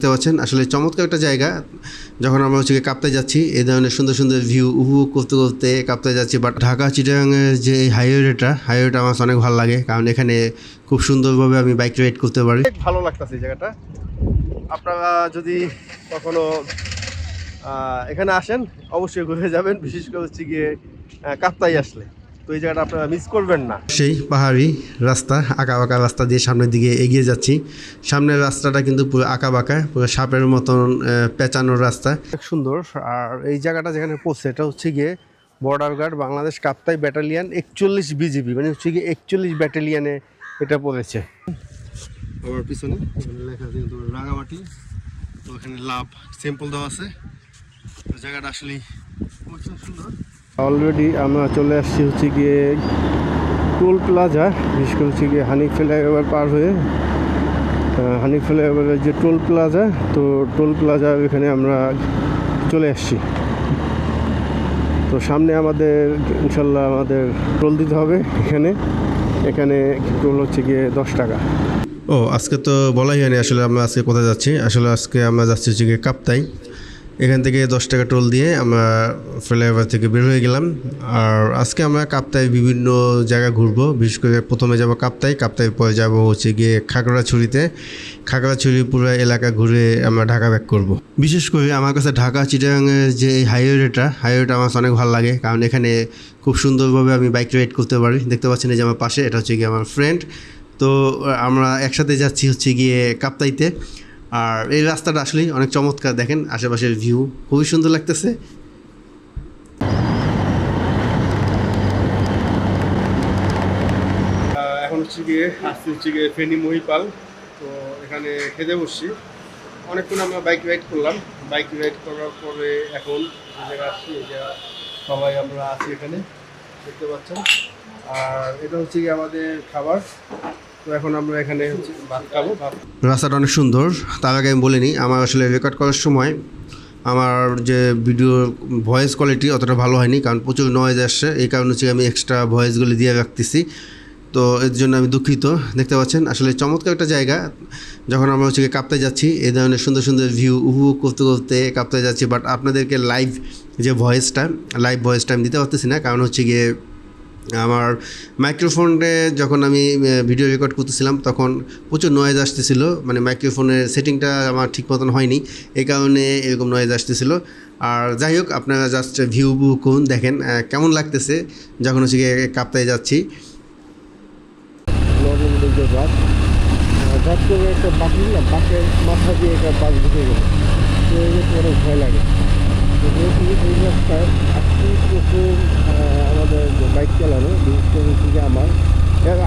দেখতে পাচ্ছেন আসলে চমৎকার একটা জায়গা। যখন আমরা হচ্ছে কাপ্তাই যাচ্ছি এই ধরনের সুন্দর সুন্দর ভিউ উপভোগ করতে করতে কাপ্তাই যাচ্ছি। বাট ঢাকা চিটাগাংয়ের যে হাইওয়েটা আমার অনেক ভালো লাগে, কারণ এখানে খুব সুন্দরভাবে আমি বাইক রাইড করতে পারি। ভালো লাগতেছে এই জায়গাটা। আপনারা যদি কখনো এখানে আসেন অবশ্যই ঘুরে যাবেন, বিশেষ করে হচ্ছে গিয়ে কাপ্তাই আসলে তো এই জায়গাটা আপনারা মিস করবেন না। সেই পাহাড়ি রাস্তা, আঁকা বাঁকা রাস্তা দিয়ে সামনের দিকে এগিয়ে যাচ্ছি। সামনের রাস্তাটা কিন্তু পুরো আঁকা বাঁকা, পুরো সাপের মতন পেঁচানোর রাস্তা, খুব সুন্দর। আর এই জায়গাটা যেখানে পড়ছে এটা হচ্ছে গিয়ে border guard Bangladesh Kaptai battalion 41 BGB, মানে হচ্ছে গিয়ে 41 ব্যাটালিয়ানে এটা পড়েছে। আমার পিছনে লেখা আছে কিন্তু রাঙামাটি, তো এখানে লাভ স্যাম্পল দেওয়া আছে। জায়গাটা আসলে প্রচুর সুন্দর। অলরেডি আমরা চলে আসছি হচ্ছে গিয়ে টোল প্লাজা, বিশেষ করে হচ্ছে গিয়ে হানিফ ফ্লাইওভার পার হয়ে হানিফ ফ্লাইওভারের যে টোল প্লাজা, তো টোল প্লাজা এখানে আমরা চলে আসছি। তো সামনে আমাদের ইনশাল্লাহ আমাদের টোল দিতে হবে। এখানে টোল হচ্ছে গিয়ে 10 টাকা। ও আজকে তো বলাই হয়নি আসলে আমরা আজকে কোথায় যাচ্ছি। আসলে আজকে আমরা যাচ্ছি হচ্ছে গিয়ে কাপ্তাই। এখান থেকে 10 টাকা টোল দিয়ে আমরা ফ্লাইওভার থেকে বের হয়ে গেলাম। আর আজকে আমরা কাপ্তাই বিভিন্ন জায়গা ঘুরবো। বিশেষ করে প্রথমে যাব কাপ্তাই পরে যাব হচ্ছে গিয়ে খাগড়াছড়ি পুরো এলাকা ঘুরে আমরা ঢাকা ব্যাক করব। বিশেষ করে আমার কাছে ঢাকা চিটাগাংয়ের যে হাইওয়েটা আমার অনেক ভালো লাগে, কারণ এখানে খুব সুন্দরভাবে আমি বাইক রাইড করতে পারি। দেখতে পাচ্ছেন এই যে আমার পাশে এটা হচ্ছে গিয়ে আমার ফ্রেন্ড। তো আমরা একসাথে যাচ্ছি হচ্ছে গিয়ে কাপ্তাইতে। আর এই রাস্তাটা আসলেই অনেক চমৎকার, দেখেন আশেপাশের ভিউ খুবই সুন্দর লাগতেছে। এখন হচ্ছে গিয়ে ফেনী মহিপাল, তো এখানে খেতে বসছি। অনেকক্ষণ আমরা বাইক রাইড করলাম। বাইক রাইড করার পরে এখন যে জায়গায় আসছি, সবাই আমরা আছি এখানে দেখতে পাচ্ছেন। আর এটা হচ্ছে গিয়ে আমাদের খাবার। তো এখন আমরা এখানে ভাত খাবো। রাস্তাটা অনেক সুন্দর। তার আগে আমি বলিনি, আমার আসলে রেকর্ড করার সময় আমার যে ভিডিওর ভয়েস কোয়ালিটি অতটা ভালো হয়নি, কারণ প্রচুর নয়েজ আসছে। এই কারণে হচ্ছে আমি এক্সট্রা ভয়েসগুলি দিয়ে রাখতেছি, তো এর জন্য আমি দুঃখিত। দেখতে পাচ্ছেন আসলে চমৎকার একটা জায়গা। যখন আমরা হচ্ছে কাপ্তাই যাচ্ছি এই ধরনের সুন্দর সুন্দর ভিউ উপভোগ করতে করতে কাপ্তাই যাচ্ছি। বাট আপনাদেরকে লাইভ ভয়েসটা আমি দিতে পারতেছি না, কারণ হচ্ছে গিয়ে আমার মাইক্রোফোনে যখন আমি ভিডিও রেকর্ড করতেছিলাম তখন প্রচুর নয়েজ আসতেছিল, মানে মাইক্রোফোনের সেটিংটা আমার ঠিক মতন হয়নি, এই কারণে এরকম নয়েজ আসতেছিল। আর যাই হোক, আপনারা জাস্ট ভিউ করুন, দেখেন কেমন লাগতেছে যখন হচ্ছে গিয়ে কাপ্তাই যাচ্ছি। একটা বাসের মাথা দিয়ে একটা বাস ঢুকে গেল, অনেক ভয় লাগে। এই রাস্তায় প্রচুর আমাদের বাইক চালানো, বিশেষ করে থেকে আমার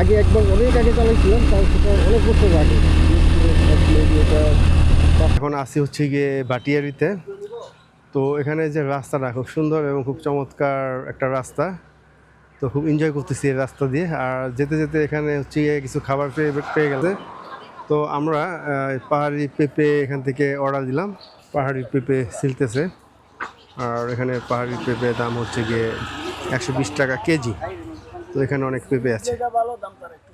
আগে একবার অনেক আগে চালাইছিলাম, তার সেটা অনেক বছর আগে। এখন আসি হচ্ছে গিয়ে ভাটিয়ারিতে। তো এখানে যে রাস্তাটা খুব সুন্দর এবং খুব চমৎকার একটা রাস্তা, তো খুব এনজয় করতেছি এই রাস্তা দিয়ে। আর যেতে যেতে এখানে হচ্ছে গিয়ে কিছু খাবার পেয়ে গেছে। তো আমরা পাহাড়ি পেঁপে এখান থেকে অর্ডার দিলাম। পাহাড়ি পেঁপে ছিলতেছে। আর এখানে পাহাড়ি পেঁপে দাম হচ্ছে গিয়ে 120 টাকা কেজি। তো এখানে অনেক পেঁপে আছে,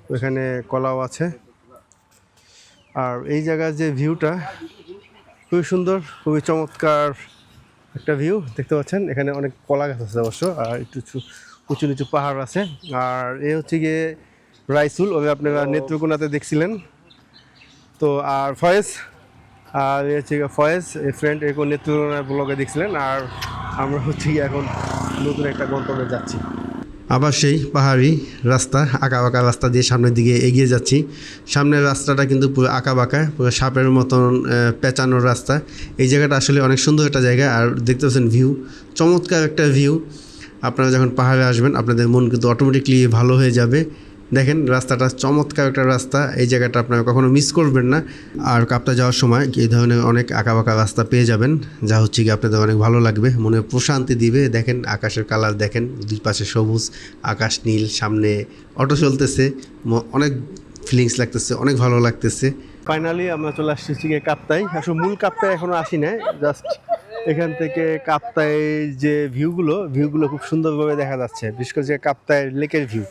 তো এখানে কলাও আছে। আর এই জায়গার যে ভিউটা খুবই সুন্দর, খুবই চমৎকার একটা ভিউ দেখতে পাচ্ছেন। এখানে অনেক কলা গাছ আছে অবশ্য, আর একটু উঁচু নিচু পাহাড় আছে। আর এ হচ্ছে গিয়ে রাইসুল, ওকে আপনারা নেত্রকোনাতে দেখছিলেন। তো আর ফয়েজ, আর এ হচ্ছে ফয়েজ এই ফ্রেন্ড, এরকম নেত্রকোনার ব্লগে দেখছিলেন। আর আমরা হচ্ছে এখন নতুন একটা গন্তব্যে যাচ্ছি। আবার সেই পাহাড়ি রাস্তা, আঁকা বাঁকা রাস্তা দিয়ে সামনের দিকে এগিয়ে যাচ্ছি। সামনের রাস্তাটা কিন্তু পুরো আঁকা বাঁকা, পুরো সাপের মতন পেঁচানোর রাস্তা। এই জায়গাটা আসলে অনেক সুন্দর একটা জায়গা। আর দেখতে পাচ্ছেন ভিউ, চমৎকার একটা ভিউ। আপনারা যখন পাহাড়ে আসবেন আপনাদের মন কিন্তু অটোমেটিকলি ভালো হয়ে যাবে। দেখেন রাস্তাটা চমৎকার একটা রাস্তা, এই জায়গাটা আপনারা কখনো মিস করবেন না। আর কাপ্তাই যাওয়ার সময় এই ধরনের অনেক আঁকাবাঁকা রাস্তা পেয়ে যাবেন, যা হচ্ছে কি আপনাদের অনেক ভালো লাগবে, মনে প্রশান্তি দিবে। দেখেন আকাশের কালার, দেখেন দুই পাশে সবুজ, আকাশ নীল, সামনে অটো চলতেছে, অনেক ফিলিংস লাগতেছে, অনেক ভালো লাগতেছে। ফাইনালি আমরা চলে আসছি গিয়ে কাপ্তাই। আসলে মূল কাপ্তাই এখনও আসি নাই, জাস্ট এখান থেকে কাপ্তাই যে ভিউগুলো খুব সুন্দরভাবে দেখা যাচ্ছে। বিশেষ করে যে কাপ্তাই লেকের ভিউ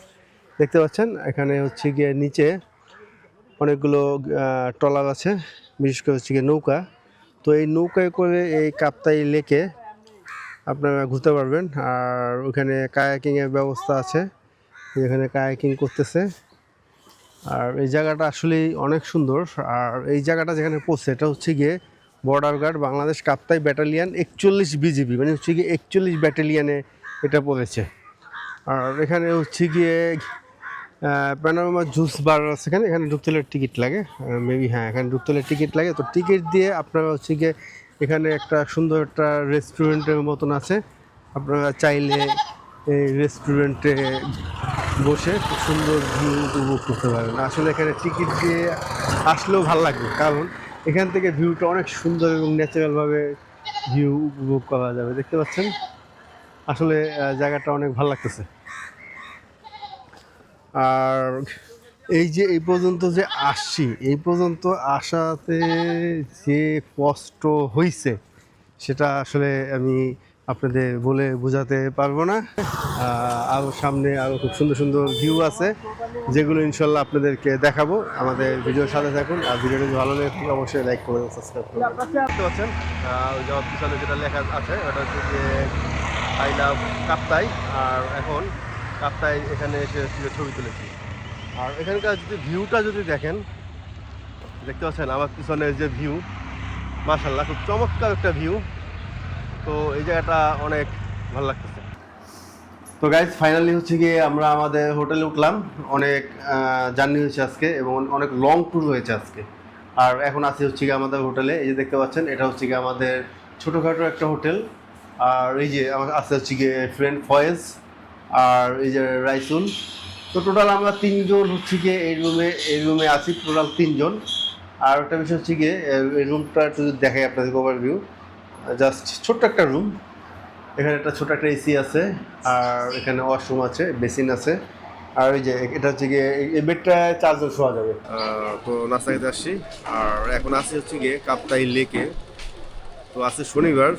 দেখতে পাচ্ছেন। এখানে হচ্ছে গিয়ে নিচে অনেকগুলো ট্রলার আছে, বিশেষ করে হচ্ছে গিয়ে নৌকা। তো এই নৌকায় করে এই কাপ্তাই লেকে আপনারা ঘুরতে পারবেন। আর ওখানে কায়াকিংয়ের ব্যবস্থা আছে, যেখানে কায়াকিং করতেছে। আর এই জায়গাটা আসলেই অনেক সুন্দর। আর এই জায়গাটা যেখানে পড়ছে এটা হচ্ছে গিয়ে border guard Bangladesh Kaptai battalion 41 BGB, মানে হচ্ছে গিয়ে 41 ব্যাটালিয়ানে এটা পড়েছে। আর এখানে হচ্ছে গিয়ে প্যানোরামা জুস বার আছে, এখানে ঢুকতে হলে টিকিট লাগে মেবি, হ্যাঁ এখানে ঢুকতে হলে টিকিট লাগে। তো টিকিট দিয়ে আপনারা হচ্ছে গিয়ে এখানে একটা সুন্দর একটা রেস্টুরেন্টের মতন আছে, আপনারা চাইলে এই রেস্টুরেন্টে বসে খুব সুন্দর ভিউ উপভোগ করতে পারেন। আসলে এখানে টিকিট দিয়ে আসলেও ভালো লাগবে, কারণ এখান থেকে ভিউটা অনেক সুন্দর এবং ন্যাচারালভাবে ভিউ উপভোগ করা যাবে। দেখতে পাচ্ছেন আসলে জায়গাটা অনেক ভালো লাগতেছে। আর এই যে এই পর্যন্ত যে আসছি, এই পর্যন্ত আসাতে যে কষ্ট হয়েছে সেটা আসলে আমি আপনাদের বলে বোঝাতে পারবো না। আরও সামনে আরও খুব সুন্দর সুন্দর ভিউ আছে, যেগুলো ইনশাল্লাহ আপনাদেরকে দেখাবো। আমাদের ভিডিওর সাথে থাকুন। আর ভিডিওটা যদি ভালো লেগে থাকে অবশ্যই লাইক করবেন, সাবস্ক্রাইব করবেন। দেখতে পাচ্ছেন ওই যে পিছনে যেটা লেখা আছে ওটা হচ্ছে যে আই লাভ কাপ্তাই। আর এখন কাপ্তাই এখানে এসে ছবি তুলেছি। আর এখানকার যদি ভিউটা যদি দেখেন, দেখতে পাচ্ছেন আমার পিছনের যে ভিউ, মাশাআল্লাহ খুব চমৎকার একটা ভিউ। তো এই জায়গাটা অনেক ভালো লাগতেছে। তো গাইজ ফাইনালি হচ্ছে গিয়ে আমরা আমাদের হোটেলে উঠলাম। অনেক জার্নি হয়েছে আজকে এবং অনেক লং ট্যুর হয়েছে আজকে। আর এখন আছি হচ্ছে গিয়ে আমাদের হোটেলে। এই যে দেখতে পাচ্ছেন এটা হচ্ছে গিয়ে আমাদের ছোটোখাটো একটা হোটেল। আর এই যে আমার আছে হচ্ছে গিয়ে ফ্রেন্ড ফয়েজ আর এই যে রাইসুল। তো টোটাল আমরা 3 জন হচ্ছে গিয়ে এই রুমে আছি, টোটাল 3 জন। আর একটা বিষয় হচ্ছে গিয়ে এই রুমটা একটু যদি দেখাই আপনাদের ওভারভিউ, জাস্ট ছোট্ট একটা রুম। এখানে একটা ছোট একটা এসি আছে, আর এখানে ওয়াশরুম আছে, বেসিন আছে। আর ওই যে এটা হচ্ছে গিয়ে এই বেডটা 4 জন শোয়া যাবে। তো নাস্তা খেতে আসছি। আর এখন আসি হচ্ছে গিয়ে কাপ্তাই লেকে। তো আছে শনিবার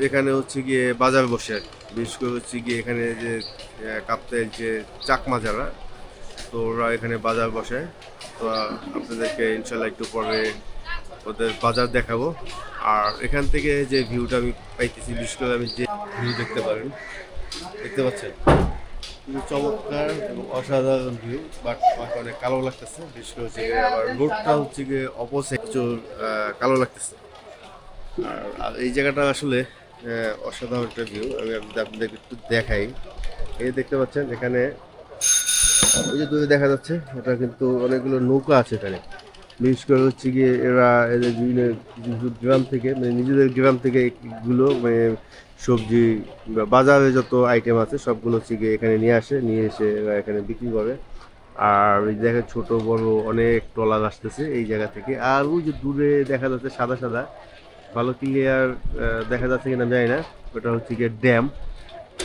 এখানে হচ্ছে গিয়ে বাজার বসে, বিশেষ করে হচ্ছে গিয়ে এখানে যে কাপ্তাইয়ের যে চাকমা যারা, তো ওরা এখানে বাজার বসে। তো আপনাদেরকে ইনশাল্লাহ একটু পরে ওদের বাজার দেখাবো। আর এখান থেকে যে ভিউটা আমি পাইতেছি, বিশেষ করে আমি যে ভিউ দেখতে পাচ্ছেন খুবই চমৎকার এবং অসাধারণ ভিউ। বাট আমাকে অনেক কালো লাগতেছে, বিশেষ করে হচ্ছে গিয়ে আবার রোডটা হচ্ছে গিয়ে অপোজিট, কালো লাগতেছে। আর এই জায়গাটা আসলে অসাধারণ একটা ভিউ। আমি আপনাদেরকে একটু দেখাই। এই দেখতে পাচ্ছেন এখানে ওই যে দূরে দেখা যাচ্ছে, এটা কিন্তু অনেকগুলো নৌকা আছে এখানে। বিশেষ করে হচ্ছে গিয়ে এরা এদের বিভিন্ন গ্রাম থেকে, মানে নিজেদের গ্রাম থেকে এগুলো মানে সবজি বা বাজারে যত আইটেম আছে সবগুলো হচ্ছে গিয়ে এখানে নিয়ে এসে এরা এখানে বিক্রি করে। আর ওই দেখেন ছোট বড় অনেক ট্রলার আসতেছে এই জায়গা থেকে। আর ওই যে দূরে দেখা যাচ্ছে সাদা সাদা, ভালো ক্লিয়ার দেখা যাচ্ছে কিনা জানি না, ওটা হচ্ছে গিয়ে ড্যাম।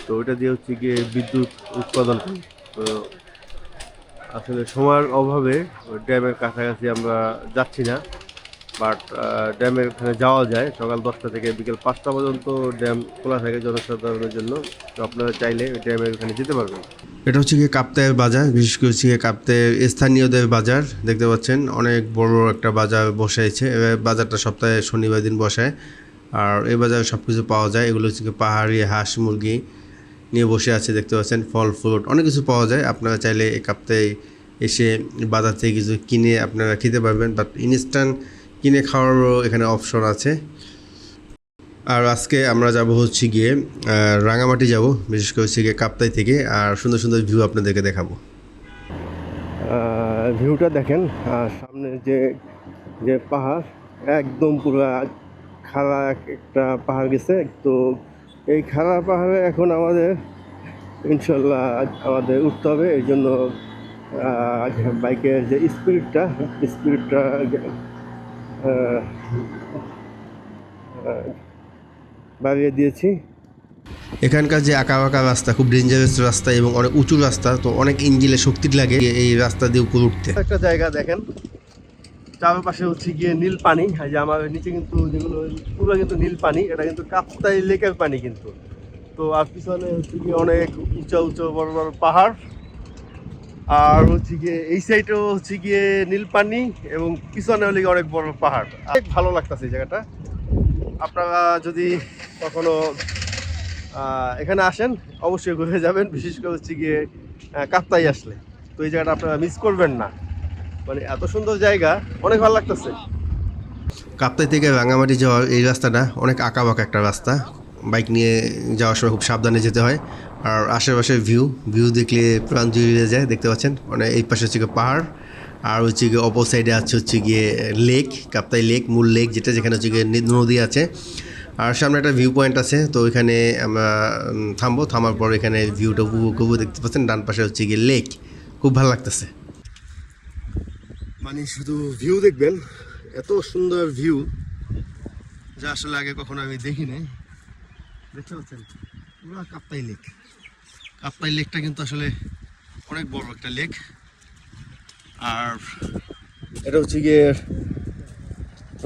তো ওইটা দিয়ে হচ্ছে গিয়ে বিদ্যুৎ উৎপাদন করি। তো আসলে সময়ের অভাবে ড্যামের কাছাকাছি আমরা যাচ্ছি না, বাট ড্যামের ওখানে যাওয়া যায়। সকাল 10টা থেকে বিকেল 5টা পর্যন্ত ড্যাম খোলা থাকে জনসাধারণের জন্য। তো আপনারা চাইলে ওই ড্যামের ওখানে যেতে পারবেন। এটা হচ্ছে গিয়ে কাপ্তাইয়ের বাজার, বিশেষ করে হচ্ছে গিয়ে কাপ্তাইয়ের স্থানীয়দের বাজার। দেখতে পাচ্ছেন অনেক বড় একটা বাজার বসাইছে। বাজারটা সপ্তাহে শনিবার দিন বসায়। আর এই বাজারে সব কিছু পাওয়া যায়। এগুলো হচ্ছে গিয়ে পাহাড়ি হাঁস মুরগি নিয়ে বসে আছে, দেখতে পাচ্ছেন ফল ফ্রুট অনেক কিছু পাওয়া যায়। আপনারা চাইলে এই কাপ্তাই এসে বাজার থেকে কিছু কিনে আপনারা খেতে পারবেন, বাট ইনস্ট্যান্ট কিনে খাওয়ারও এখানে অপশন আছে। আর আজকে আমরা যাব হচ্ছে গিয়ে রাঙামাটি যাব, বিশেষ করে হচ্ছে গিয়ে কাপ্তাই থেকে। আর সুন্দর সুন্দর ভিউ আপনাদেরকে দেখাবো। ভিউটা দেখেন, আর সামনে যে যে পাহাড়, একদম পুরো খাড়া একটা পাহাড় গেছে। তো এই খাড়া পাহাড়ে এখন আমাদের ইনশাল্লাহ আমাদের উঠতে হবে। এই জন্য বাইকের যে স্পিডটা বাড়িয়ে দিয়েছি। এখানকার যে আঁকা বাঁকা রাস্তা, খুব ডেঞ্জারাস রাস্তা এবং অনেক উঁচু রাস্তা। তো অনেক ইঞ্জিনে শক্তি লাগে এই রাস্তা দিয়ে উপরে উঠতে। একটা জায়গা দেখেন, চারপাশে হচ্ছে গিয়ে নীল পানি। যে আমার নিচে কিন্তু যেগুলো পুরো কিন্তু নীল পানি, এটা কিন্তু কাপ্তাই লেকের পানি কিন্তু। তো আর পিছনে হচ্ছে গিয়ে অনেক উঁচা বড় বড় পাহাড়। আর হচ্ছে গিয়ে এই সাইডেও হচ্ছে গিয়ে নীলপানি এবং পিছনে হলে গিয়ে অনেক বড় পাহাড়। অনেক ভালো লাগতেছে এই জায়গাটা। আপনারা যদি কখনো এখানে আসেন অবশ্যই ঘুরে যাবেন, বিশেষ করে হচ্ছে গিয়ে কাপ্তাই আসলে। তো এই জায়গাটা আপনারা মিস করবেন না, মানে এত সুন্দর জায়গা, অনেক ভালো লাগতেছে। কাপ্তাই থেকে রাঙামাটি যাওয়ার এই রাস্তাটা অনেক আঁকাবাঁকা একটা রাস্তা, বাইক নিয়ে যাওয়ার সময় খুব সাবধানে যেতে হয়। আর আশেপাশের ভিউ দেখলে প্রাণ জুড়িয়ে যায়। দেখতে পাচ্ছেন মানে এই পাশে হচ্ছে গিয়ে পাহাড়, আর হচ্ছে গিয়ে অপর সাইডে আছে হচ্ছে গিয়ে লেক, কাপ্তাই লেক, মূল লেক যেটা, যেখানে হচ্ছে গিয়ে নদী আছে। আর সামনে একটা ভিউ পয়েন্ট আছে, তো ওইখানে আমরা থামবো, থামার পর এখানে ভিউটা উপভোগ করবো। দেখতে পাচ্ছেন ডান পাশে হচ্ছে গিয়ে লেক, খুব ভালো লাগতেছে। মানে শুধু ভিউ দেখবেন, এত সুন্দর ভিউ যা আসলে আগে কখনো আমি দেখি নাই। দেখতে পাচ্ছেন পুরো কাপ্তাই লেক। কাপ্তাই লেকটা কিন্তু আসলে অনেক বড় একটা লেক, আর এটা হচ্ছে গিয়ে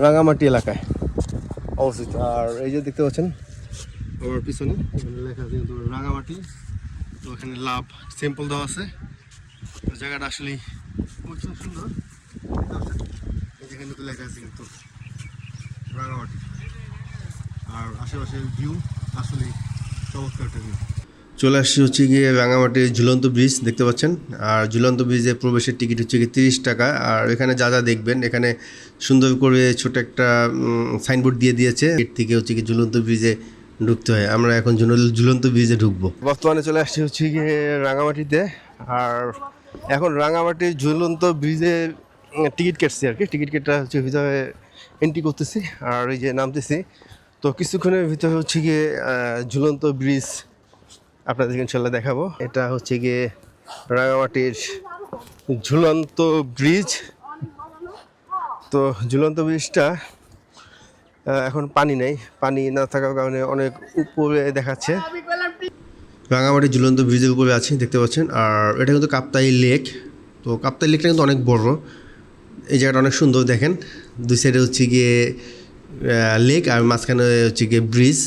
রাঙামাটি এলাকায় অবস্থিত। আর এই যে দেখতে পাচ্ছেন আমার পিছনে এখানে লেখা আছে কিন্তু রাঙামাটি, তো এখানে লাভ সিম্পল দেওয়া আছে। তো জায়গাটা আসলে প্রচুর সুন্দর, এখানে তো লেখা আছে কিন্তু রাঙামাটি। আর আশেপাশের ভিউ আসলে চমৎকার একটা ভিউ। চলে আসছি হচ্ছে গিয়ে রাঙামাটির ঝুলন্ত ব্রিজ, দেখতে পাচ্ছেন। আর ঝুলন্ত ব্রিজে প্রবেশের টিকিট হচ্ছে গিয়ে 30 টাকা। আর এখানে যা যা দেখবেন, এখানে সুন্দর করে ছোট একটা সাইনবোর্ড দিয়ে দিয়েছে, এর থেকে হচ্ছে কি ঝুলন্ত ব্রিজে ঢুকতে হয়। আমরা এখন ঝুলন্ত ব্রিজে ঢুকবো। বর্তমানে চলে আসছি হচ্ছে গিয়ে রাঙামাটিতে। আর এখন রাঙামাটির ঝুলন্ত ব্রিজে টিকিট কাটছি আর কি। টিকিট কেটে হচ্ছে ভিতরে এন্ট্রি করতেছি, আর এই যে নামতেছি। তো কিছুক্ষণের ভিতরে হচ্ছে গিয়ে ঝুলন্ত ব্রিজ আপনাদেরকে ইনশাল্লাহ দেখাবো। এটা হচ্ছে গিয়ে রাঙামাটির ঝুলন্ত ব্রিজ। তো ঝুলন্ত ব্রিজটা এখন পানি নেই, পানি না থাকার কারণে অনেক উপরে দেখাচ্ছে। রাঙামাটির ঝুলন্ত ব্রিজের উপরে আছি, দেখতে পাচ্ছেন। আর এটা কিন্তু কাপ্তাই লেক। তো কাপ্তাই লেকটা কিন্তু অনেক বড়, এই জায়গাটা অনেক সুন্দর। দেখেন দুই সাইডে হচ্ছে গিয়ে লেক, আর মাঝখানে হচ্ছে গিয়ে ব্রিজ।